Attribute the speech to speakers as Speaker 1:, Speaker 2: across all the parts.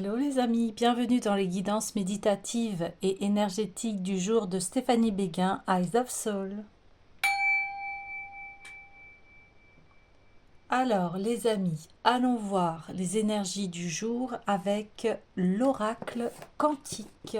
Speaker 1: Hello les amis, bienvenue dans les guidances méditatives et énergétiques du jour de Stéphanie Béguin, Eyes of Soul. Alors les amis, allons voir les énergies du jour avec l'oracle quantique.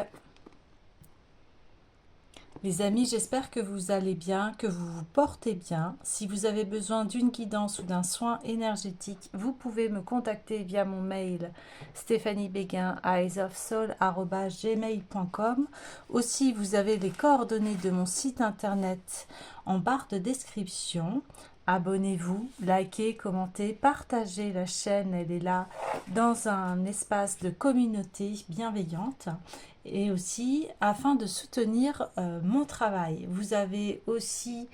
Speaker 1: Les amis, j'espère que vous allez bien, que vous vous portez bien. Si vous avez besoin d'une guidance ou d'un soin énergétique, vous pouvez me contacter via mon mail stéphaniebeguin@gmail.com. Aussi, vous avez les coordonnées de mon site internet en barre de description. Abonnez-vous, likez, commentez, partagez la chaîne, elle est là dans un espace de communauté bienveillante. Et aussi afin de soutenir mon travail. Vous avez aussi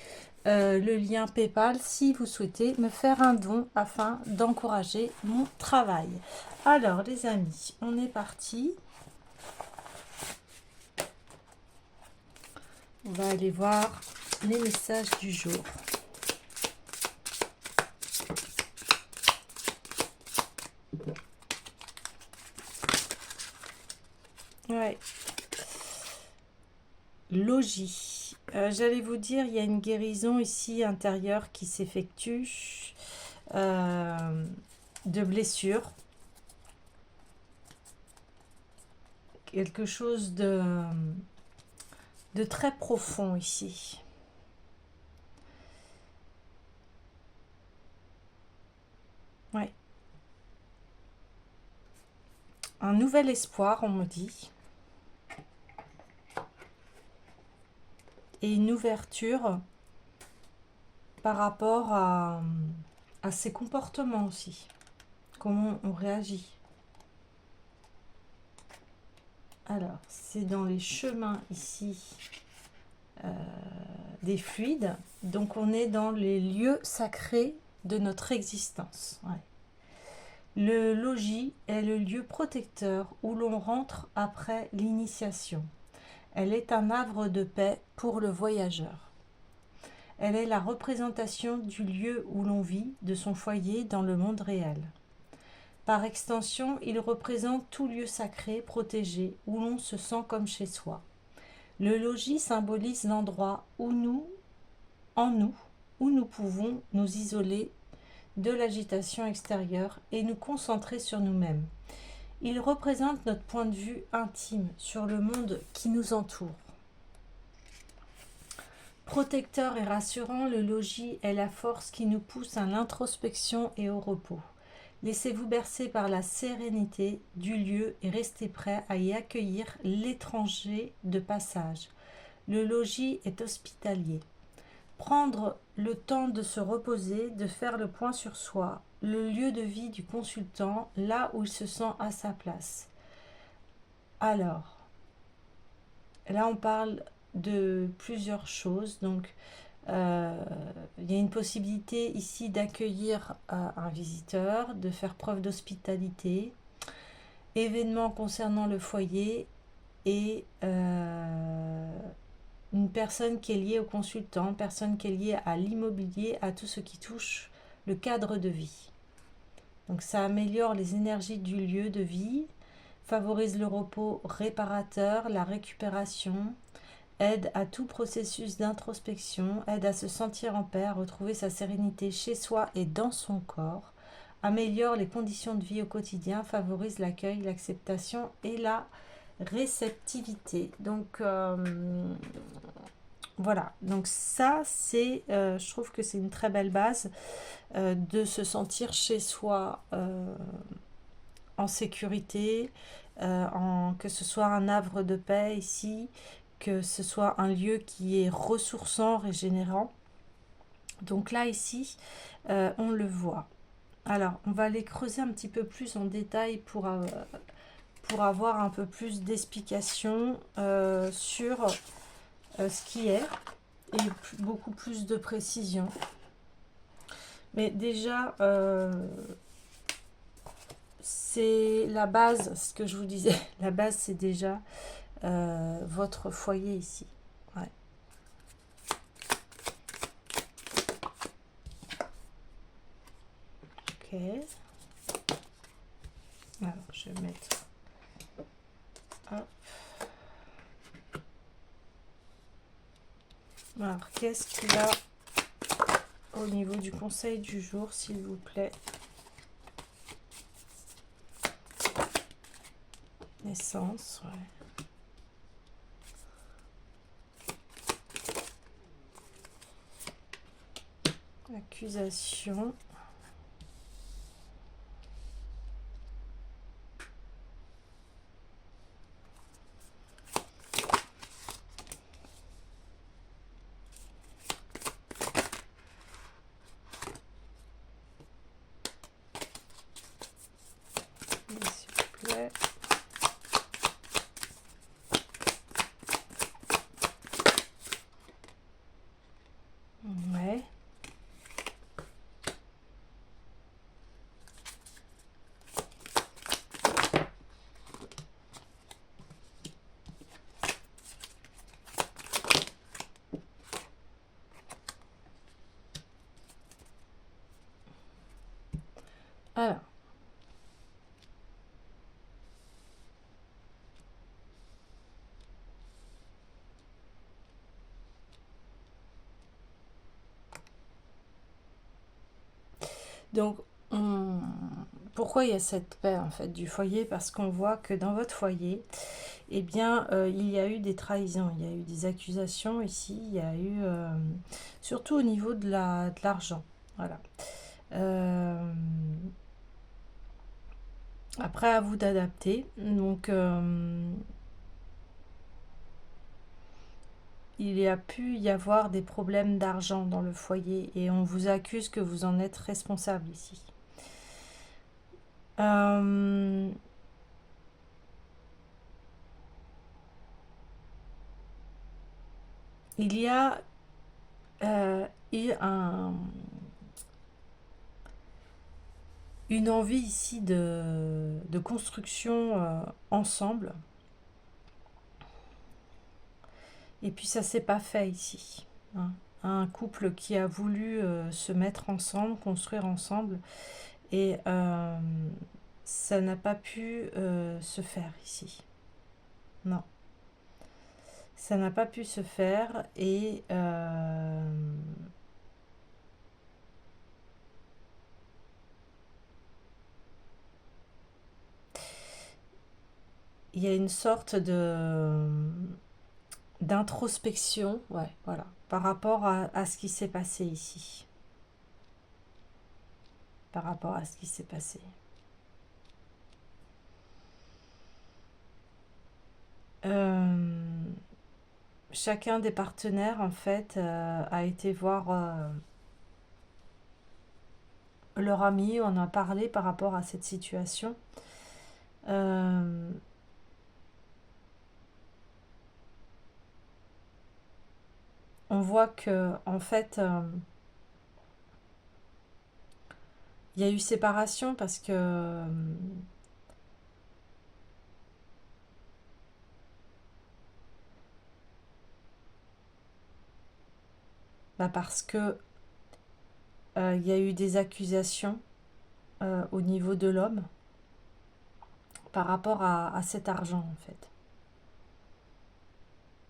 Speaker 1: le lien PayPal si vous souhaitez me faire un don afin d'encourager mon travail. Alors les amis, on est parti. On va aller voir les messages du jour. Ouais. Logis. J'allais vous dire, il y a une guérison ici intérieure qui s'effectue de blessures. Quelque chose de très profond ici. Ouais. Un nouvel espoir, on me dit. Et une ouverture par rapport à ses comportements aussi. Comment on réagit. Alors, c'est dans les chemins ici des fluides. Donc, on est dans les lieux sacrés de notre existence. Ouais. Le logis est le lieu protecteur où l'on rentre après l'initiation. Elle est un havre de paix pour le voyageur. Elle est la représentation du lieu où l'on vit, de son foyer dans le monde réel. Par extension, il représente tout lieu sacré, protégé, où l'on se sent comme chez soi. Le logis symbolise l'endroit où nous pouvons nous isoler de l'agitation extérieure et nous concentrer sur nous-mêmes. Il représente notre point de vue intime sur le monde qui nous entoure. Protecteur et rassurant, le logis est la force qui nous pousse à l'introspection et au repos. Laissez-vous bercer par la sérénité du lieu et restez prêt à y accueillir l'étranger de passage. Le logis est hospitalier. Prendre le temps de se reposer, de faire le point sur soi, le lieu de vie du consultant, là où il se sent à sa place. Alors, là on parle de plusieurs choses. Donc, il y a une possibilité ici d'accueillir un visiteur, de faire preuve d'hospitalité, événements concernant le foyer et une personne qui est liée au consultant, personne qui est liée à l'immobilier, à tout ce qui touche le cadre de vie. Donc ça améliore les énergies du lieu de vie, favorise le repos réparateur, la récupération, aide à tout processus d'introspection, aide à se sentir en paix, à retrouver sa sérénité chez soi et dans son corps, améliore les conditions de vie au quotidien, favorise l'accueil, l'acceptation et la réceptivité. Donc voilà, donc ça c'est, je trouve que c'est une très belle base de se sentir chez soi en sécurité, que ce soit un havre de paix ici, que ce soit un lieu qui est ressourçant, régénérant. Donc là ici, on le voit. Alors, on va aller creuser un petit peu plus en détail pour avoir un peu plus d'explications sur ce qui est et beaucoup plus de précision. Mais déjà, c'est la base, ce que je vous disais, la base c'est déjà votre foyer ici. Ouais. Ok. Alors, je vais mettre Hop. Alors, qu'est-ce qu'il y a au niveau du conseil du jour, s'il vous plaît? Naissance, ouais. Accusation. S'il vous plaît. Ouais. Alors. Donc, pourquoi il y a cette paix en fait du foyer? Parce qu'on voit que dans votre foyer, eh bien, il y a eu des trahisons, il y a eu des accusations ici, il y a eu, surtout au niveau de l'argent. Voilà. Après, à vous d'adapter. Donc, il y a pu y avoir des problèmes d'argent dans le foyer et on vous accuse que vous en êtes responsable ici. Il y a eu une envie ici de construction ensemble. Et puis ça s'est pas fait ici. Hein. Un couple qui a voulu se mettre ensemble, construire ensemble, et ça n'a pas pu se faire ici. Non. Ça n'a pas pu se faire et il y a une sorte d'introspection, ouais, voilà, par rapport à ce qui s'est passé ici. Par rapport à ce qui s'est passé. Chacun des partenaires, en fait, a été voir leur ami, on a parlé par rapport à cette situation. On voit que, en fait, il y a eu séparation parce que parce que il y a eu des accusations au niveau de l'homme par rapport à cet argent, en fait.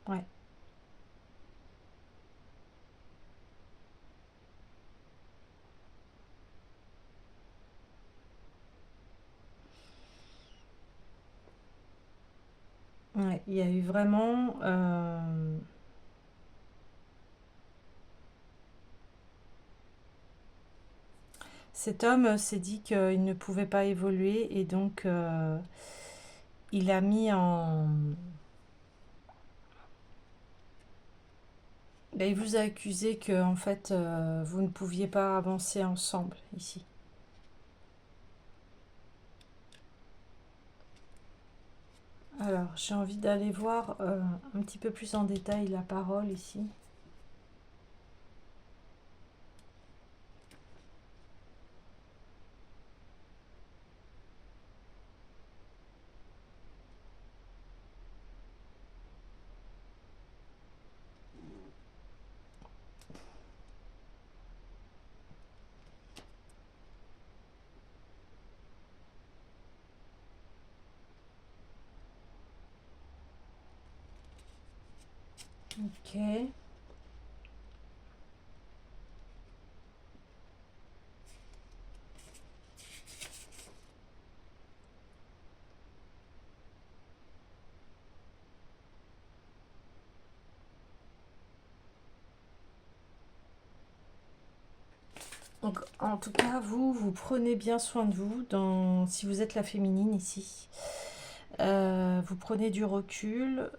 Speaker 1: Ouais. Ouais, il y a eu vraiment cet homme s'est dit qu'il ne pouvait pas évoluer et donc il a mis en... Ben, il vous a accusé que en fait vous ne pouviez pas avancer ensemble ici. Alors j'ai envie d'aller voir un petit peu plus en détail la parole ici. Ok. Donc, en tout cas, vous prenez bien soin de vous si vous êtes la féminine ici. Vous prenez du recul.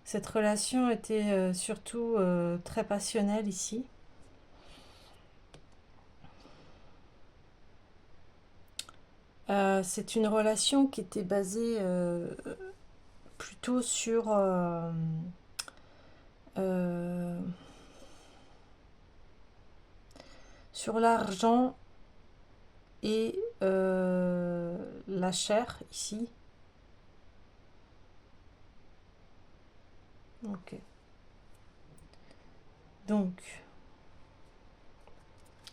Speaker 1: Cette relation était surtout très passionnelle ici. C'est une relation qui était basée plutôt euh, sur l'argent et la chair ici. Ok. Donc,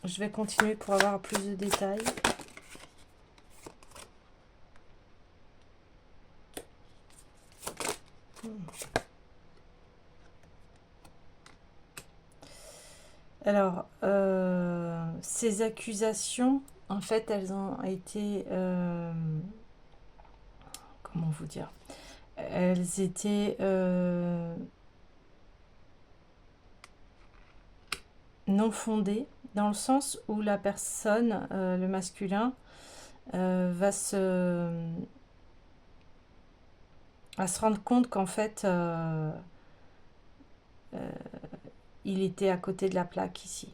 Speaker 1: je vais continuer pour avoir plus de détails. Alors, ces accusations, en fait, elles ont été, comment vous dire, elles étaient non fondées, dans le sens où la personne, le masculin, va se rendre compte qu'en fait, il était à côté de la plaque ici.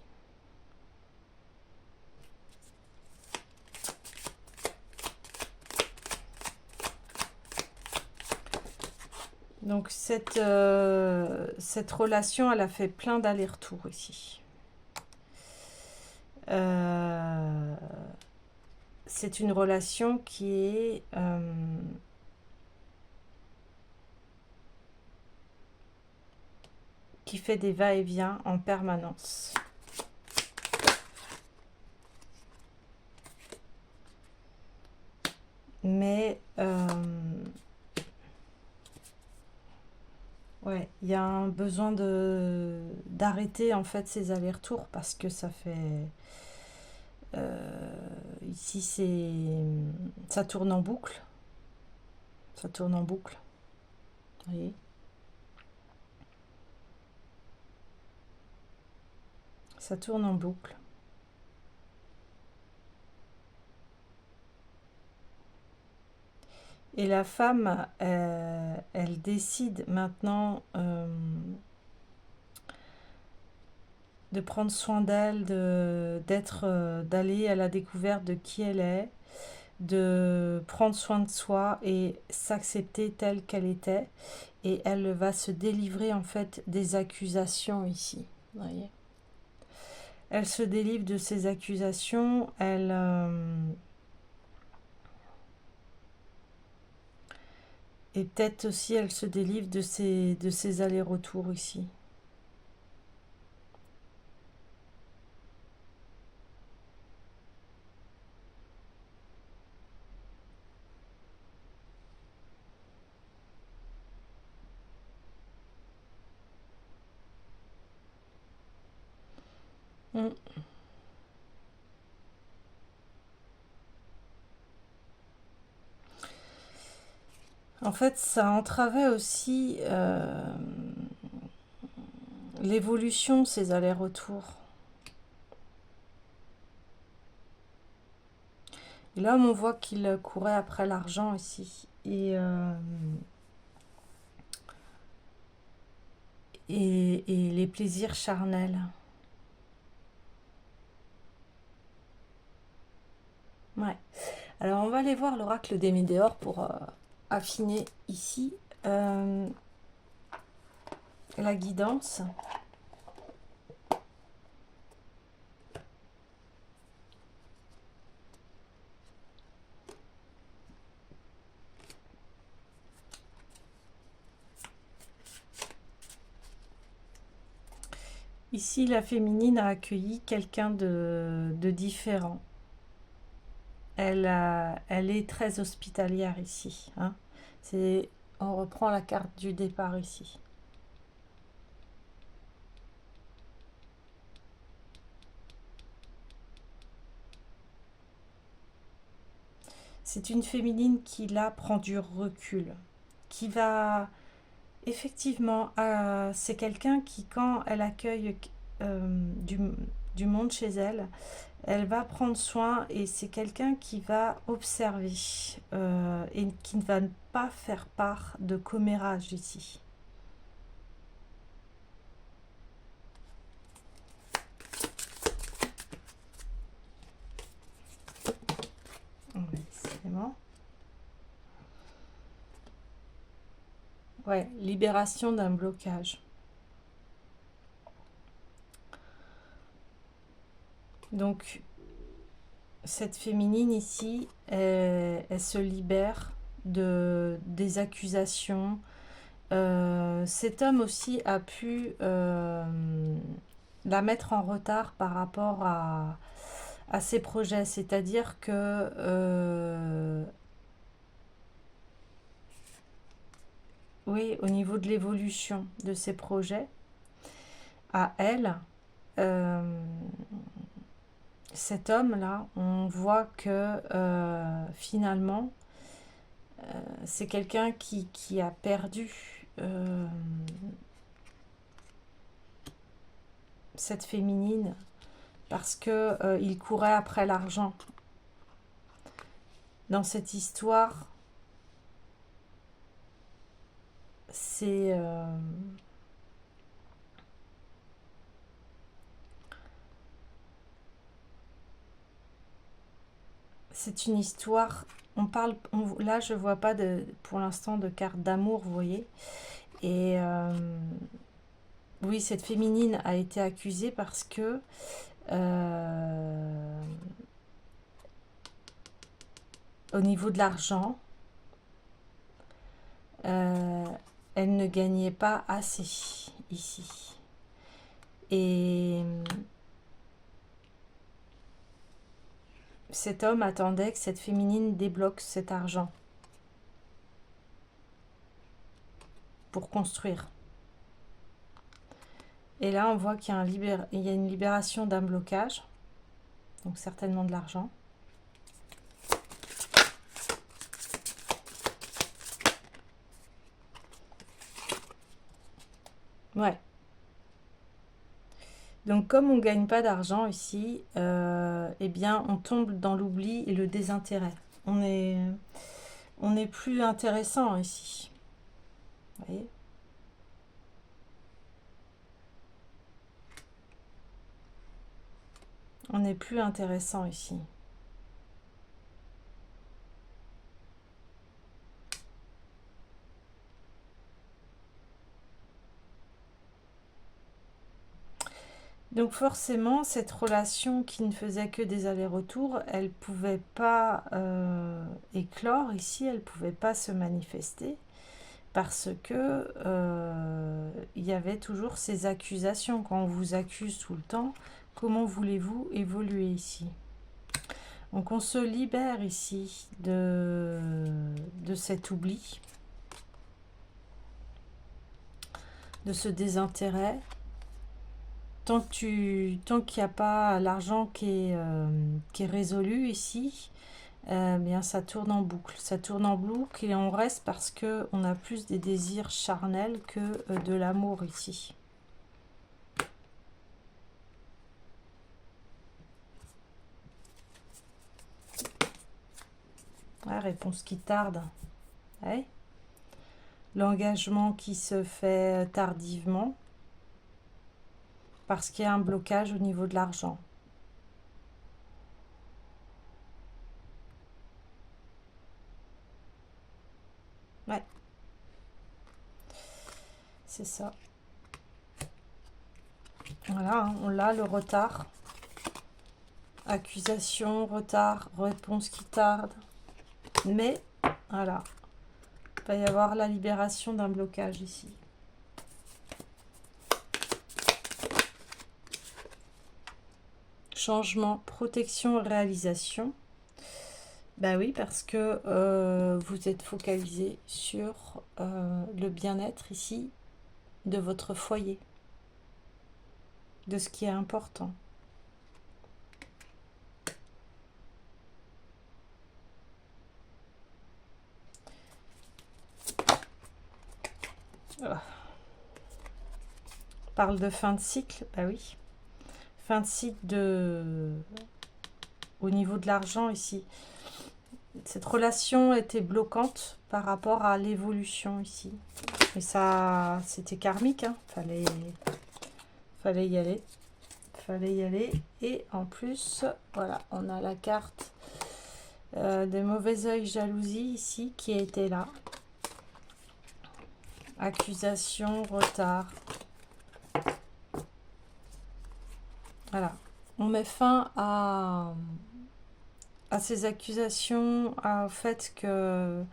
Speaker 1: Donc cette relation, elle a fait plein d'allers-retours ici. C'est une relation qui fait des va-et-vient en permanence. Mais ouais, il y a un besoin d'arrêter en fait ces allers-retours parce que ça fait ici ça tourne en boucle. Ça tourne en boucle. Vous voyez? Ça tourne en boucle. Et la femme, elle décide maintenant de prendre soin d'elle, d'aller à la découverte de qui elle est, de prendre soin de soi et s'accepter telle qu'elle était. Et elle va se délivrer en fait des accusations ici. Vous voyez, elle se délivre de ces accusations. Et peut-être aussi elle se délivre de ces allers-retours ici. Mm. En fait, ça entravait aussi l'évolution, ces allers-retours. Et là, on voit qu'il courait après l'argent ici. Et les plaisirs charnels. Ouais. Alors, on va aller voir l'oracle des Médéors pour affiner ici la guidance. Ici, la féminine a accueilli quelqu'un de différent. Elle est très hospitalière ici. Hein. On reprend la carte du départ ici. C'est une féminine qui, là, prend du recul. Qui va... Effectivement, c'est quelqu'un qui, quand elle accueille du monde chez elle, elle va prendre soin et c'est quelqu'un qui va observer et qui ne va pas faire part de commérage ici. Décidément. Ouais, libération d'un blocage. Donc, cette féminine ici, elle se libère des accusations. Cet homme aussi a pu la mettre en retard par rapport à ses projets. C'est-à-dire que oui, au niveau de l'évolution de ses projets, à elle, cet homme-là, on voit que finalement, c'est quelqu'un qui a perdu cette féminine parce que il courait après l'argent. Dans cette histoire, c'est une histoire. Là, je vois pas pour l'instant de carte d'amour, vous voyez. Et oui, cette féminine a été accusée parce que au niveau de l'argent, elle ne gagnait pas assez ici. Et cet homme attendait que cette féminine débloque cet argent pour construire. Et là, on voit qu'il y a une libération d'un blocage, donc certainement de l'argent. Ouais. Donc, comme on ne gagne pas d'argent ici, eh bien, on tombe dans l'oubli et le désintérêt. On n'est plus intéressant ici. Vous voyez ? On n'est plus intéressant ici. Donc forcément, cette relation qui ne faisait que des allers-retours, elle ne pouvait pas éclore ici, elle ne pouvait pas se manifester parce que il y avait toujours ces accusations. Quand on vous accuse tout le temps, comment voulez-vous évoluer ici ? Donc on se libère ici de cet oubli, de ce désintérêt. Tant qu'il n'y a pas l'argent qui est résolu ici, bien ça tourne en boucle. Ça tourne en boucle et on reste parce qu'on a plus des désirs charnels que de l'amour ici. Ouais, réponse qui tarde. Ouais. L'engagement qui se fait tardivement parce qu'il y a un blocage au niveau de l'argent. Ouais. C'est ça. Voilà, hein, on l'a, le retard. Accusation, retard, réponse qui tarde. Mais, voilà, il va y avoir la libération d'un blocage ici. changement, protection, réalisation. Bah oui, parce que vous êtes focalisé sur le bien-être ici de votre foyer, de ce qui est important. Ah. On parle de fin de cycle, bah oui. Fin de cycle au niveau de l'argent ici. Cette relation était bloquante par rapport à l'évolution ici. Et ça, c'était karmique, hein. Fallait y aller. Fallait y aller. Et en plus, voilà, on a la carte des mauvais œils, jalousie ici qui était là. Accusation, retard. Voilà. On met fin à ces accusations, au fait que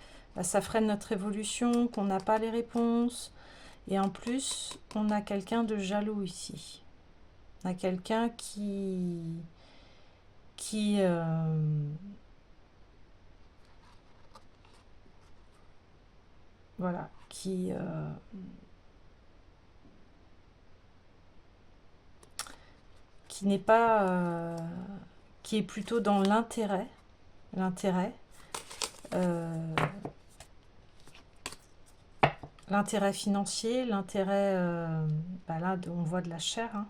Speaker 1: ça freine notre évolution, qu'on n'a pas les réponses. Et en plus, on a quelqu'un de jaloux ici. On a quelqu'un qui voilà, qui n'est pas, qui est plutôt dans l'intérêt, l'intérêt financier, l'intérêt, là on voit de la chair, hein.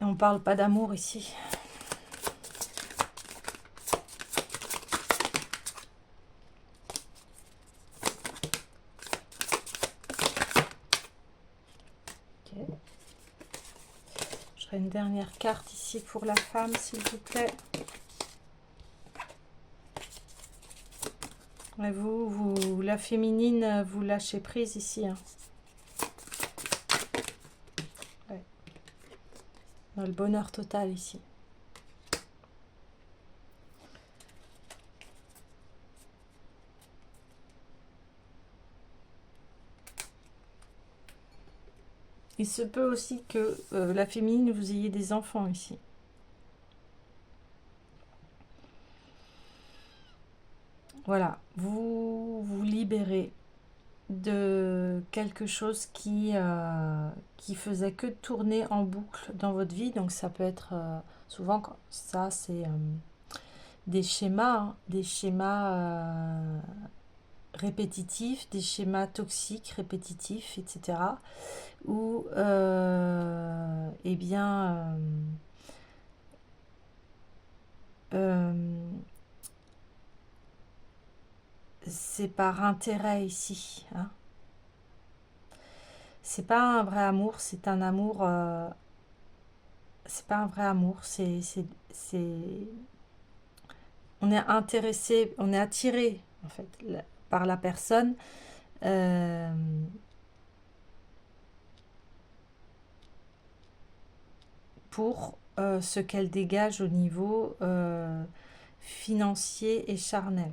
Speaker 1: Et on parle pas d'amour ici. Okay. J'aurai une dernière carte ici pour la femme, s'il vous plaît. Et vous, la féminine, vous lâchez prise ici, hein. Ouais. Dans le bonheur total ici. Il se peut aussi que la féminine, vous ayez des enfants ici. Voilà, vous vous libérez de quelque chose qui faisait que tourner en boucle dans votre vie. Donc ça peut être souvent, ça c'est des schémas, hein, des schémas répétitifs, des schémas toxiques, répétitifs, etc. Où, eh bien, c'est par intérêt ici, hein. C'est pas un vrai amour, c'est un amour. C'est pas un vrai amour, on est intéressé, on est attiré en fait par la personne pour ce qu'elle dégage au niveau financier et charnel.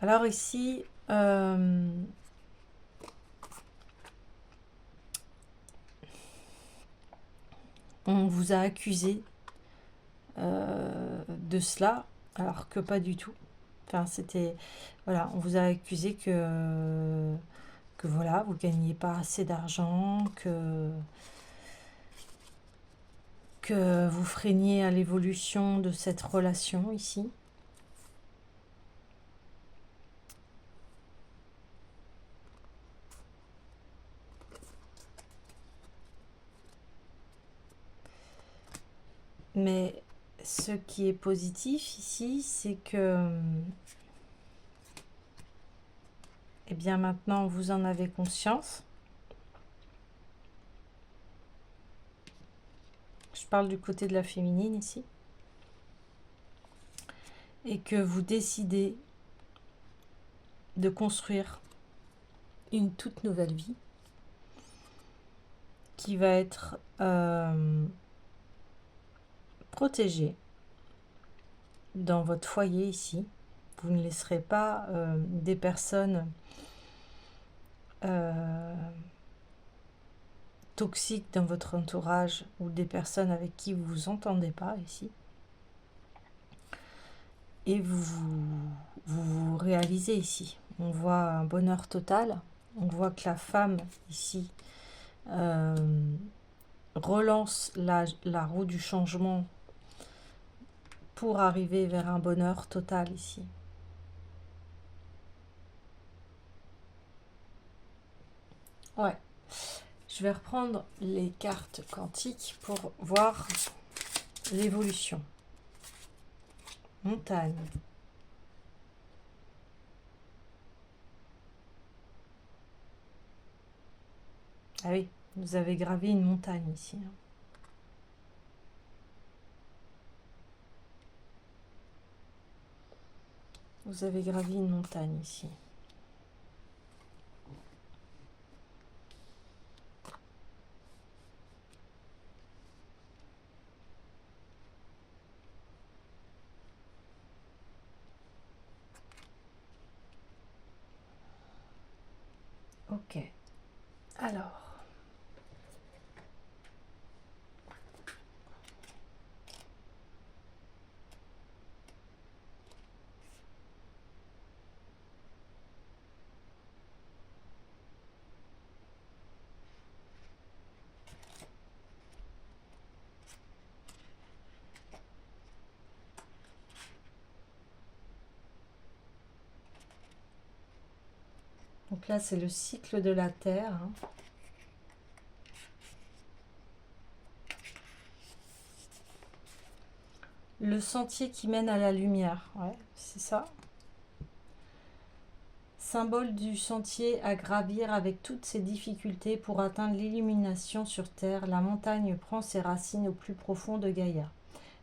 Speaker 1: Alors ici, on vous a accusé de cela, alors que pas du tout. Enfin, c'était... Voilà, on vous a accusé que voilà, vous ne gagnez pas assez d'argent, que vous freiniez à l'évolution de cette relation ici. Mais ce qui est positif ici, c'est que, eh bien maintenant, vous en avez conscience. Je parle du côté de la féminine ici. Et que vous décidez de construire une toute nouvelle vie qui va être protégée dans votre foyer ici. Vous ne laisserez pas des personnes toxiques dans votre entourage ou des personnes avec qui vous vous entendez pas ici. Et vous réalisez ici. On voit un bonheur total. On voit que la femme ici relance la roue du changement pour arriver vers un bonheur total ici. Ouais. Je vais reprendre les cartes quantiques pour voir l'évolution. Montagne. Ah oui, vous avez gravé une montagne ici. Vous avez gravi une montagne ici. Ok. Alors. Donc là, c'est le cycle de la Terre. Le sentier qui mène à la lumière. Ouais, c'est ça. Symbole du sentier à gravir avec toutes ses difficultés pour atteindre l'illumination sur Terre, la montagne prend ses racines au plus profond de Gaïa.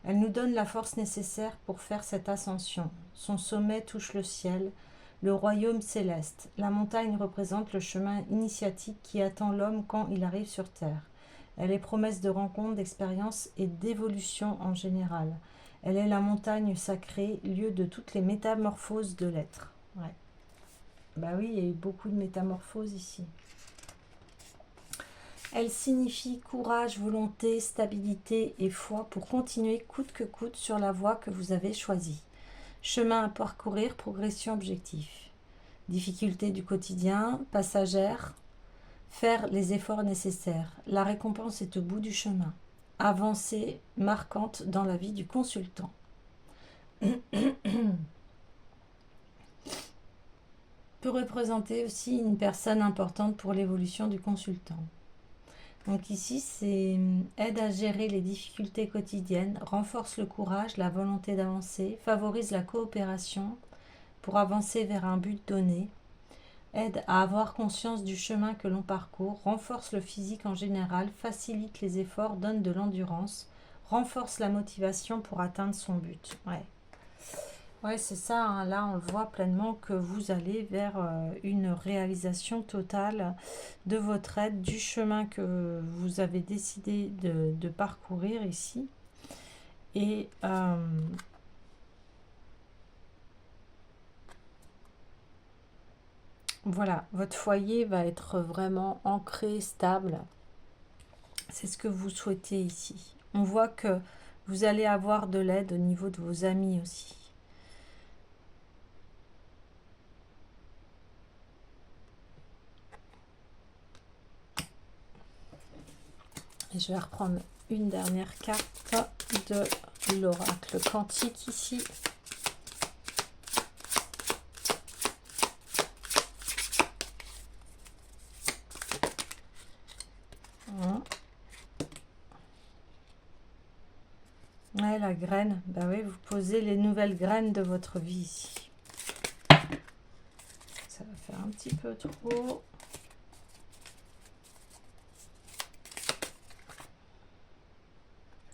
Speaker 1: Elle nous donne la force nécessaire pour faire cette ascension. Son sommet touche le ciel, le royaume céleste. La montagne représente le chemin initiatique qui attend l'homme quand il arrive sur Terre. Elle est promesse de rencontres, d'expériences et d'évolution en général. Elle est la montagne sacrée, lieu de toutes les métamorphoses de l'être. Ouais. Bah oui, il y a eu beaucoup de métamorphoses ici. Elle signifie courage, volonté, stabilité et foi pour continuer coûte que coûte sur la voie que vous avez choisie. Chemin à parcourir, progression, objectif. Difficultés du quotidien, passagère, faire les efforts nécessaires. La récompense est au bout du chemin. Avancée marquante dans la vie du consultant. Peut représenter aussi une personne importante pour l'évolution du consultant. Donc ici, c'est aide à gérer les difficultés quotidiennes, renforce le courage, la volonté d'avancer, favorise la coopération pour avancer vers un but donné, aide à avoir conscience du chemin que l'on parcourt, renforce le physique en général, facilite les efforts, donne de l'endurance, renforce la motivation pour atteindre son but. Ouais, c'est ça, hein. Là, on le voit pleinement que vous allez vers une réalisation totale de votre aide, du chemin que vous avez décidé de parcourir ici. Et voilà, votre foyer va être vraiment ancré, stable. C'est ce que vous souhaitez ici. On voit que vous allez avoir de l'aide au niveau de vos amis aussi. Et je vais reprendre une dernière carte de l'oracle quantique ici. Ouais, la graine. Bah oui, vous posez les nouvelles graines de votre vie ici. Ça va faire un petit peu trop.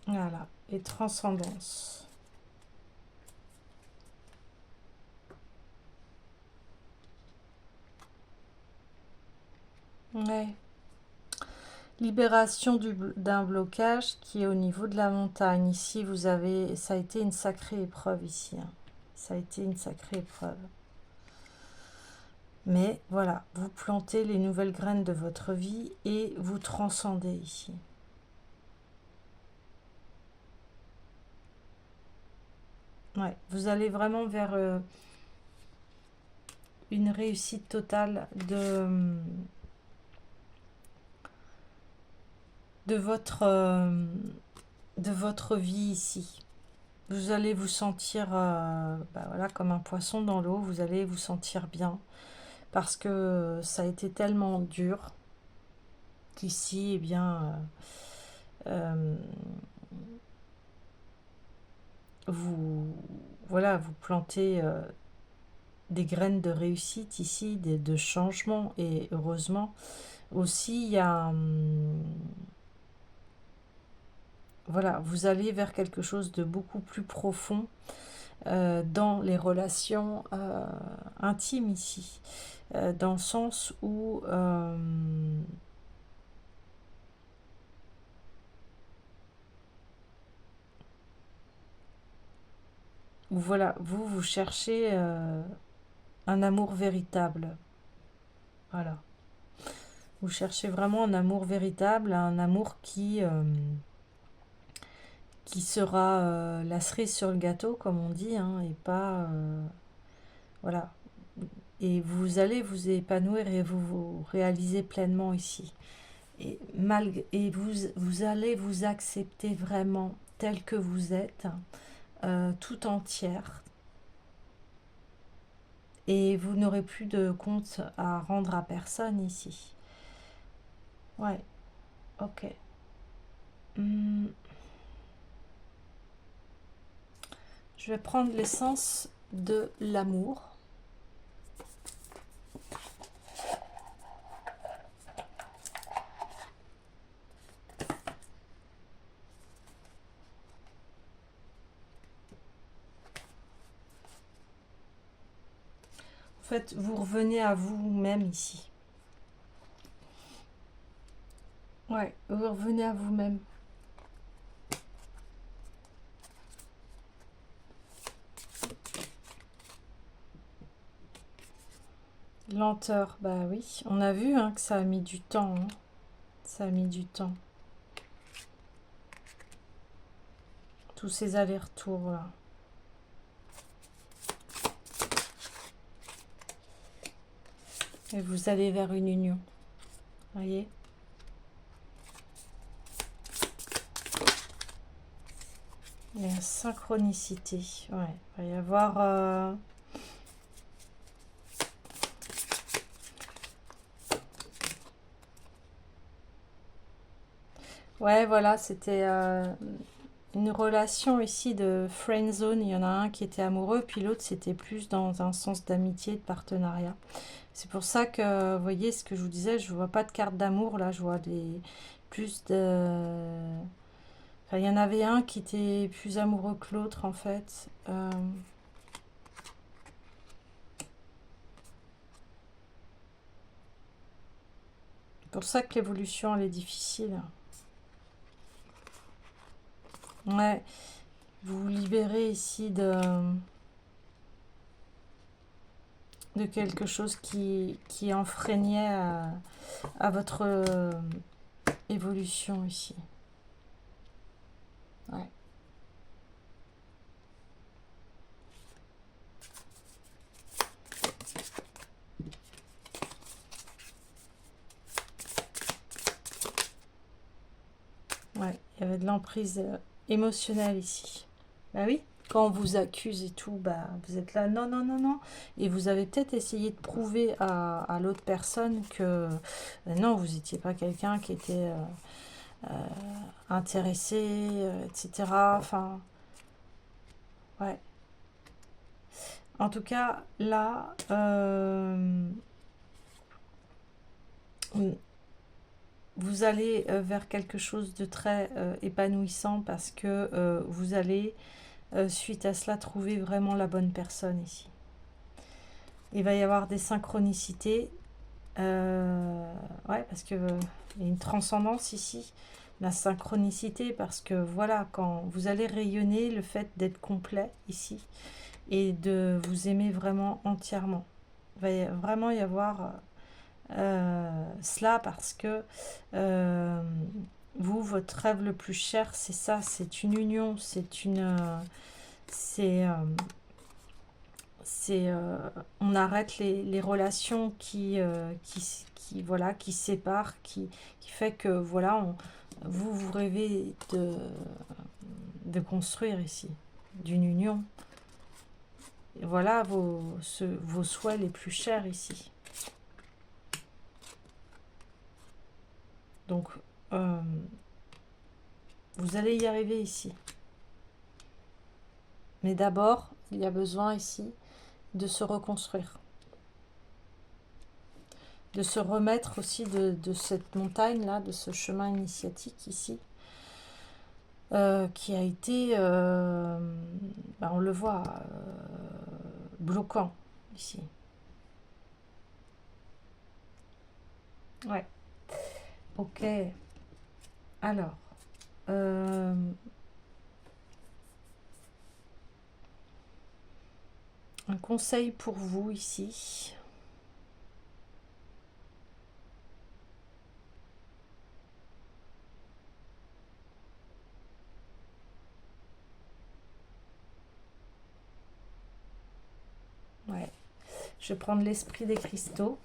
Speaker 1: Voilà, et transcendance. Ouais. Libération d'un blocage qui est au niveau de la montagne. Ici, vous avez, ça a été une sacrée épreuve ici. Ça a été une sacrée épreuve. Mais voilà, vous plantez les nouvelles graines de votre vie et vous transcendez ici. Ouais, vous allez vraiment vers une réussite totale de votre vie ici. Vous allez vous sentir voilà, comme un poisson dans l'eau, vous allez vous sentir bien parce que ça a été tellement dur qu'ici, eh bien, euh, voilà, vous plantez des graines de réussite ici, de changement, et heureusement aussi il y a voilà, vous allez vers quelque chose de beaucoup plus profond dans les relations intimes ici, dans le sens où voilà, vous cherchez un amour véritable. Voilà. Vous cherchez vraiment un amour véritable, un amour qui sera la cerise sur le gâteau, comme on dit, hein, et pas... voilà. Et vous allez vous épanouir et vous réaliser pleinement ici. Et vous allez vous accepter vraiment tel que vous êtes, tout entière. Et vous n'aurez plus de compte à rendre à personne ici. Ouais, ok. Hmm, je vais prendre l'essence de l'amour. En fait, vous revenez à vous-même ici. Ouais, vous revenez à vous-même. Lenteur, bah oui. On a vu hein, que ça a mis du temps. Hein. Ça a mis du temps. Tous ces allers-retours là. Et vous allez vers une union. Voyez ? Il y a une synchronicité. Ouais, il va y avoir... Ouais, voilà, c'était une relation ici de friend zone. Il y en a un qui était amoureux, puis l'autre c'était plus dans un sens d'amitié, de partenariat. C'est pour ça que, vous voyez ce que je vous disais, je vois pas de carte d'amour là, je vois plus de... Enfin, il y en avait un qui était plus amoureux que l'autre en fait. C'est pour ça que l'évolution elle est difficile. Ouais, vous vous libérez ici de quelque chose qui enfreignait à votre évolution ici. Ouais. Ouais, il y avait de l'emprise émotionnelle ici. Bah oui, quand on vous accuse et tout, bah vous êtes là, non, non, non, non. Et vous avez peut-être essayé de prouver à l'autre personne que non, vous n'étiez pas quelqu'un qui était intéressé, etc. Enfin, ouais. En tout cas, là, vous allez vers quelque chose de très épanouissant parce que vous allez, suite à cela, trouver vraiment la bonne personne ici. Il va y avoir des synchronicités. Ouais, parce que il y a une transcendance ici. La synchronicité, parce que voilà, quand vous allez rayonner le fait d'être complet ici et de vous aimer vraiment entièrement. Il va vraiment y avoir cela parce que vous, votre rêve le plus cher, c'est ça, c'est une union, c'est on arrête les relations voilà, qui séparent, qui fait que voilà, vous rêvez de construire ici, d'une union. Et voilà vos souhaits les plus chers ici. Donc, vous allez y arriver ici. Mais d'abord, il y a besoin ici de se reconstruire. De se remettre aussi de cette montagne-là, de ce chemin initiatique ici, qui a été, on le voit, bloquant ici. Ouais. Ok. Alors, un conseil pour vous ici. Ouais. Je vais prendre l'esprit des cristaux.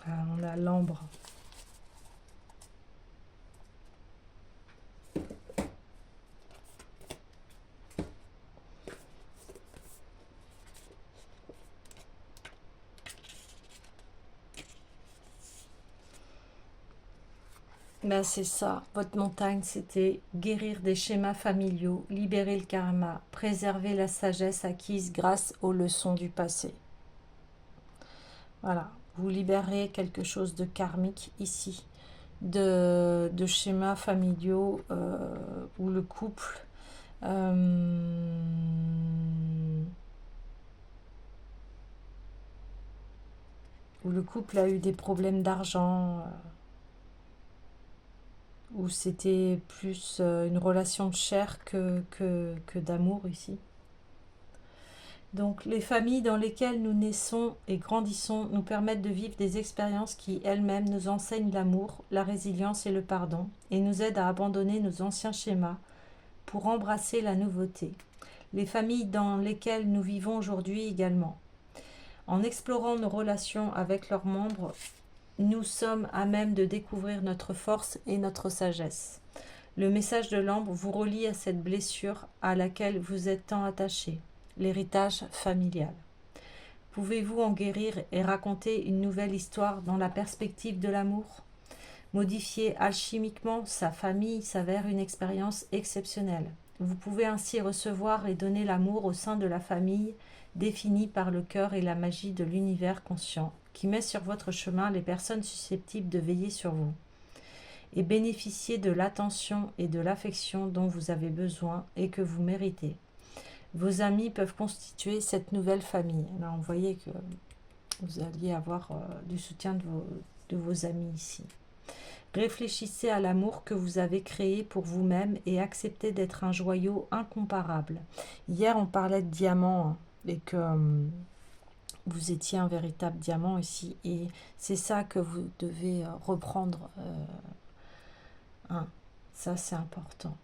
Speaker 1: Ah, on a l'ambre. Ben c'est ça, votre montagne, c'était guérir des schémas familiaux, libérer le karma, préserver la sagesse acquise grâce aux leçons du passé. Voilà, vous libérez quelque chose de karmique ici, de schémas familiaux où le couple a eu des problèmes d'argent, où c'était plus une relation de chair que d'amour ici. Donc les familles dans lesquelles nous naissons et grandissons nous permettent de vivre des expériences qui elles-mêmes nous enseignent l'amour, la résilience et le pardon, et nous aident à abandonner nos anciens schémas pour embrasser la nouveauté. Les familles dans lesquelles nous vivons aujourd'hui également. En explorant nos relations avec leurs membres, nous sommes à même de découvrir notre force et notre sagesse. Le message de l'ambre vous relie à cette blessure à laquelle vous êtes tant attaché, l'héritage familial. Pouvez-vous en guérir et raconter une nouvelle histoire dans la perspective de l'amour ? Modifier alchimiquement sa famille s'avère une expérience exceptionnelle. Vous pouvez ainsi recevoir et donner l'amour au sein de la famille définie par le cœur et la magie de l'univers conscient, qui met sur votre chemin les personnes susceptibles de veiller sur vous, et bénéficier de l'attention et de l'affection dont vous avez besoin et que vous méritez. Vos amis peuvent constituer cette nouvelle famille. Là, on voyait que vous alliez avoir du soutien de vos amis ici. Réfléchissez à l'amour que vous avez créé pour vous-même et acceptez d'être un joyau incomparable. Hier, on parlait de diamant, hein, et que vous étiez un véritable diamant ici. Et c'est ça que vous devez reprendre. Hein. Ça, c'est important.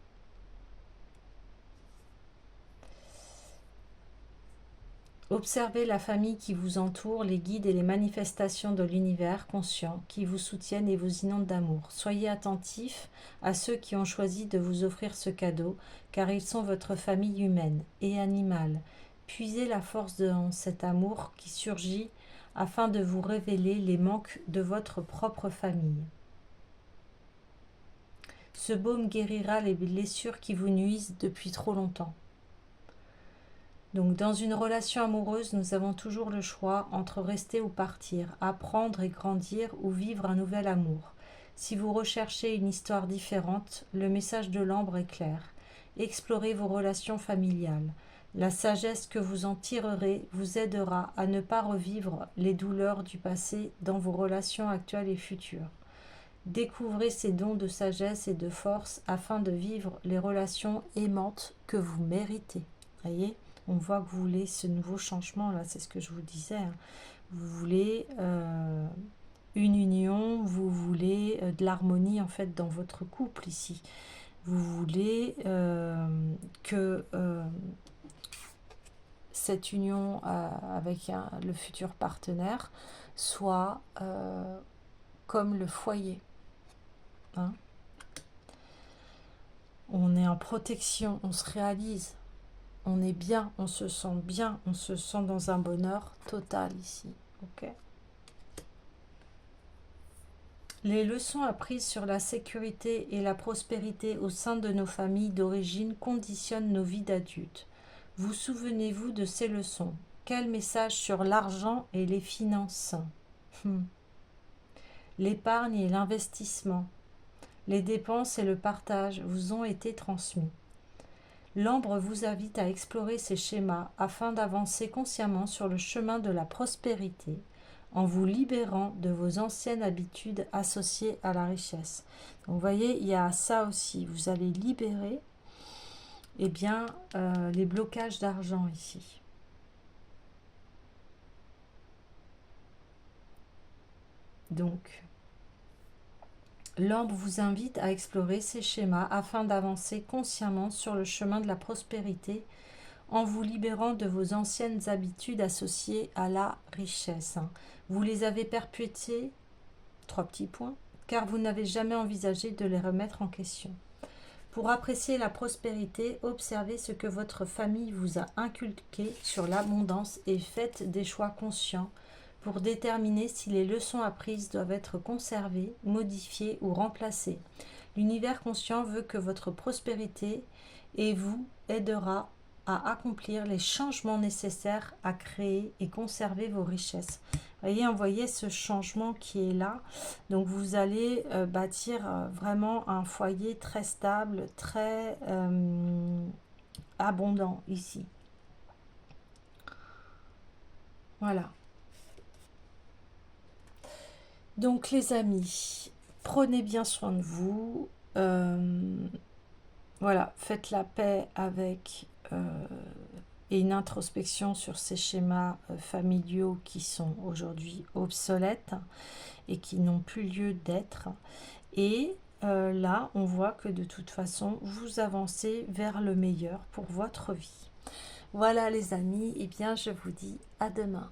Speaker 1: Observez la famille qui vous entoure, les guides et les manifestations de l'univers conscient qui vous soutiennent et vous inondent d'amour. Soyez attentifs à ceux qui ont choisi de vous offrir ce cadeau, car ils sont votre famille humaine et animale. Puisez la force dans cet amour qui surgit afin de vous révéler les manques de votre propre famille. Ce baume guérira les blessures qui vous nuisent depuis trop longtemps. Donc dans une relation amoureuse, nous avons toujours le choix entre rester ou partir, apprendre et grandir ou vivre un nouvel amour. Si vous recherchez une histoire différente, le message de l'ambre est clair. Explorez vos relations familiales. La sagesse que vous en tirerez vous aidera à ne pas revivre les douleurs du passé dans vos relations actuelles et futures. Découvrez ces dons de sagesse et de force afin de vivre les relations aimantes que vous méritez. Voyez, on voit que vous voulez ce nouveau changement, là, c'est ce que je vous disais. Hein. Vous voulez une union, vous voulez de l'harmonie en fait dans votre couple ici. Vous voulez que cette union avec le futur partenaire soit comme le foyer. Hein. On est en protection, on se réalise, on est bien, on se sent dans un bonheur total ici. Ok. Les leçons apprises sur la sécurité et la prospérité au sein de nos familles d'origine conditionnent nos vies d'adultes. Vous souvenez-vous de ces leçons? Quel message sur l'argent et les finances? L'épargne et l'investissement, les dépenses et le partage vous ont été transmis. L'ambre vous invite à explorer ces schémas afin d'avancer consciemment sur le chemin de la prospérité en vous libérant de vos anciennes habitudes associées à la richesse. Donc vous voyez, il y a ça aussi. Vous allez libérer les blocages d'argent ici. Donc, l'ambre vous invite à explorer ces schémas afin d'avancer consciemment sur le chemin de la prospérité en vous libérant de vos anciennes habitudes associées à la richesse. Vous les avez perpétuées, 3 petits points, car vous n'avez jamais envisagé de les remettre en question. Pour apprécier la prospérité, observez ce que votre famille vous a inculqué sur l'abondance et faites des choix conscients pour déterminer si les leçons apprises doivent être conservées, modifiées ou remplacées. L'univers conscient veut que votre prospérité et vous aidera à accomplir les changements nécessaires à créer et conserver vos richesses. Voyez ce changement qui est là. Donc vous allez bâtir vraiment un foyer très stable, très abondant ici. Voilà. Donc les amis, prenez bien soin de vous. Voilà, faites la paix avec et une introspection sur ces schémas familiaux qui sont aujourd'hui obsolètes et qui n'ont plus lieu d'être. Et là, on voit que de toute façon, vous avancez vers le meilleur pour votre vie. Voilà les amis, et bien je vous dis à demain.